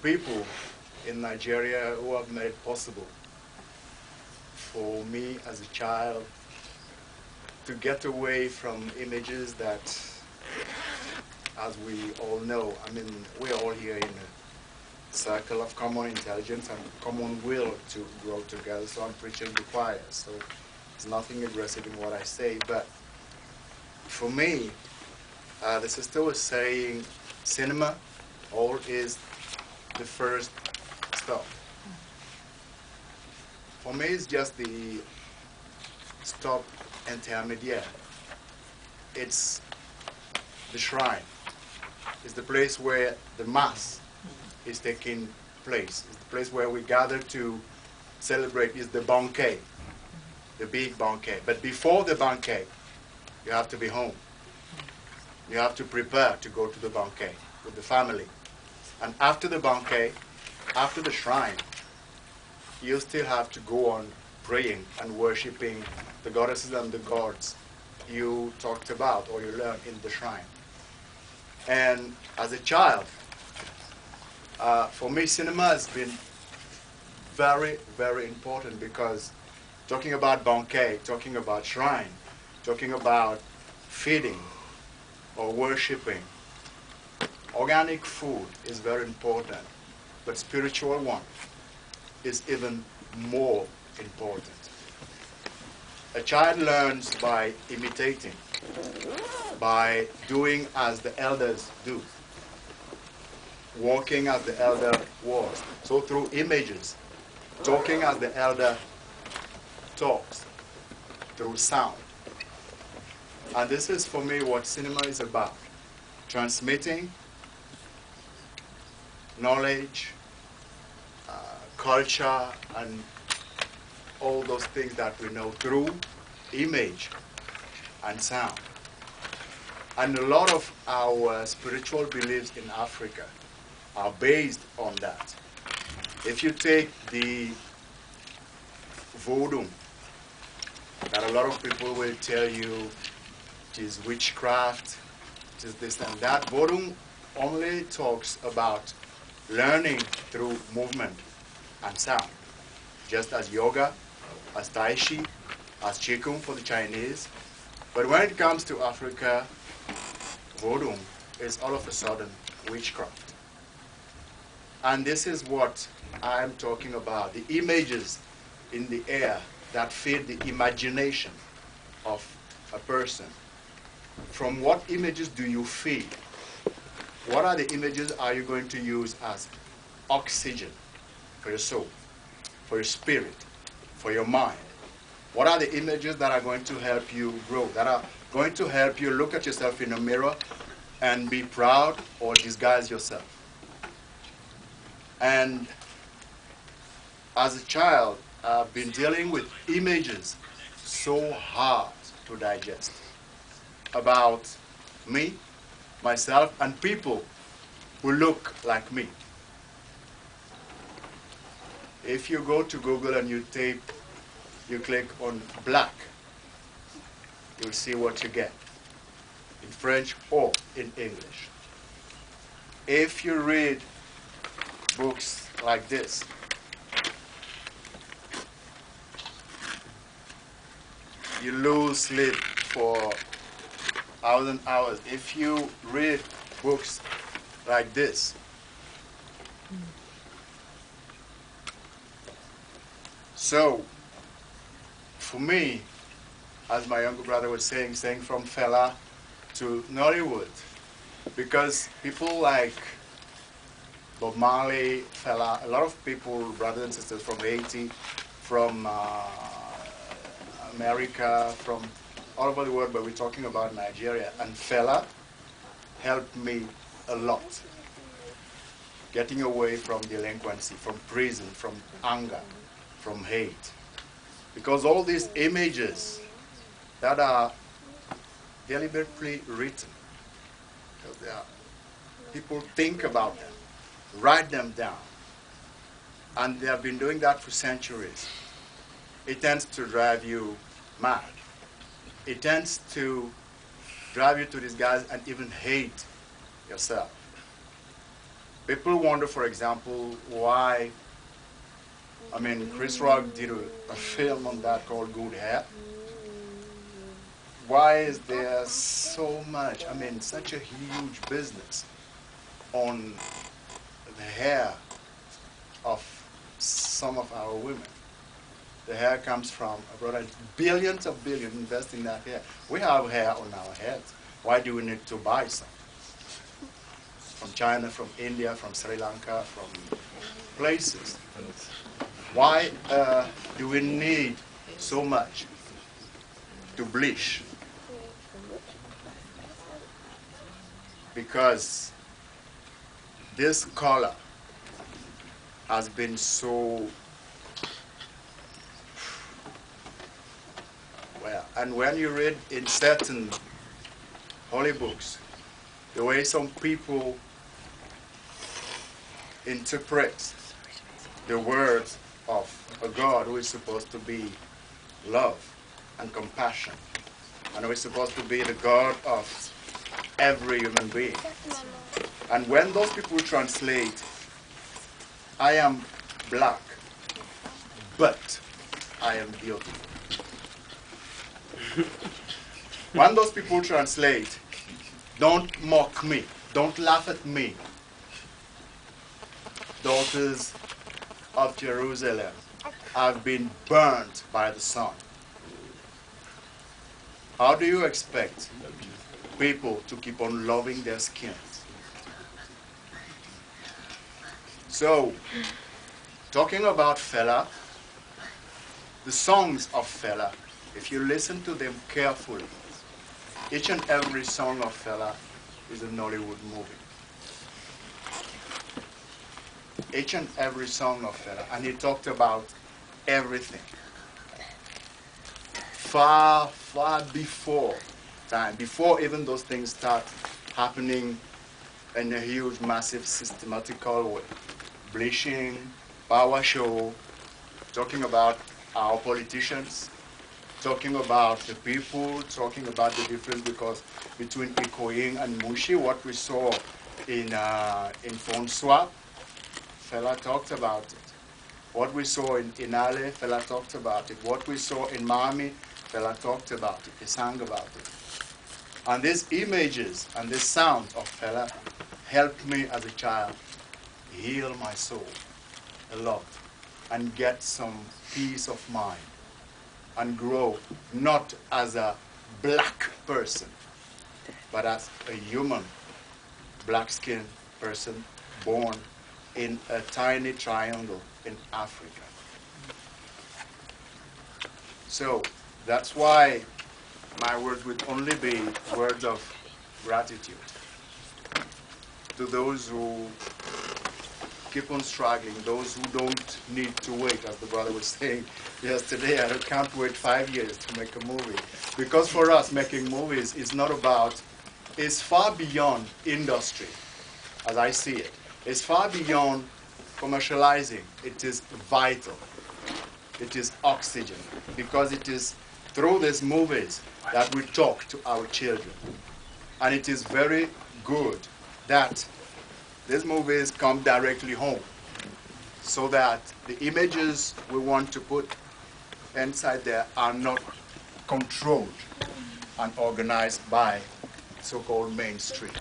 people in Nigeria who have made it possible for me as a child to get away from images that, as we all know, I mean, we're all here in a circle of common intelligence and common will to grow together, so I'm preaching to the choir, so there's nothing aggressive in what I say, but for me, the sister was saying cinema all is the first stop. For me, it's just the stop intermediate. It's the shrine. It's the place where the mass is taking place. It's the place where we gather to celebrate. It's the banquet, the big banquet. But before the banquet, you have to be home. You have to prepare to go to the banquet with the family. And after the banquet, after the shrine, you still have to go on praying and worshiping the goddesses and the gods you talked about or you learned in the shrine. And as a child, for me, cinema has been very, very important because talking about banquet, talking about shrine, talking about feeding or worshiping, organic food is very important, but spiritual one is even more important. A child learns by imitating, by doing as the elders do, walking as the elder was. So through images, talking as the elder talks, through sound. And this is for me what cinema is about, transmitting knowledge, culture, and all those things that we know through image and sound. And a lot of our spiritual beliefs in Africa are based on that. If you take the voodoo, that a lot of people will tell you it is witchcraft, it is this and that. Voodoo only talks about learning through movement and sound, just as yoga, as Tai Chi, as Qigong for the Chinese. But when it comes to Africa, voodoo is all of a sudden witchcraft. And this is what I'm talking about, the images in the air that feed the imagination of a person. From what images do you feed? What are the images are you going to use as oxygen for your soul, for your spirit, for your mind? What are the images that are going to help you grow, that are going to help you look at yourself in a mirror and be proud or disguise yourself? And as a child, I've been dealing with images so hard to digest about me, myself, and people who look like me. If you go to Google and you click on black, you'll see what you get in French or in English. If you read books like this, you lose sleep for hours and hours. If you read books like this, so for me, as my younger brother was saying from Fela to Nollywood, because people like Bob Marley, Fela, a lot of people, brothers and sisters from Haiti, from America, from all over the world, but we're talking about Nigeria. And Fela helped me a lot, getting away from delinquency, from prison, from anger, from hate. Because all these images that are deliberately written, because people think about them, write them down, and they have been doing that for centuries. It tends to drive you mad. It tends to drive you to disguise and even hate yourself. People wonder, for example, why, I mean, Chris Rock did a film on that called Good Hair. Why is there so much, I mean, such a huge business on the hair of some of our women? The hair comes from abroad. Billions of billions invest in that hair. We have hair on our heads. Why do we need to buy some? From China, from India, from Sri Lanka, from places. Why do we need so much to bleach? Because this color has been so well, and when you read in certain holy books, the way some people interpret the words of a God who is supposed to be love and compassion, and who is supposed to be the God of every human being. And when those people translate, I am black, but I am beautiful. When those people translate, don't mock me, don't laugh at me, daughters of Jerusalem have been burnt by the sun. How do you expect people to keep on loving their skins? So, talking about Fela, the songs of Fela, if you listen to them carefully, each and every song of Fela is a Nollywood movie. Each and every song of Fela, and he talked about everything. Far, far before time, before even those things start happening in a huge, massive, systematical way. Bleaching, power show, talking about our politicians, talking about the people, talking about the difference between Ikoying and Mushi, what we saw in Fonswa, Fela talked about it. What we saw in Inale, Fela talked about it. What we saw in Miami, Fela talked about it. He sang about it. And these images and this sound of Fela helped me as a child heal my soul a lot and get some peace of mind and grow not as a black person, but as a human black-skinned person born in a tiny triangle in Africa. So that's why my words would only be words of gratitude to those who keep on struggling, those who don't need to wait, as the brother was saying yesterday. I can't wait 5 years to make a movie. Because for us, making movies is not about, it's far beyond industry, as I see it. It's far beyond commercializing. It is vital. It is oxygen. Because it is through these movies that we talk to our children. And it is very good that these movies come directly home so that the images we want to put inside there are not controlled and organized by so-called mainstream.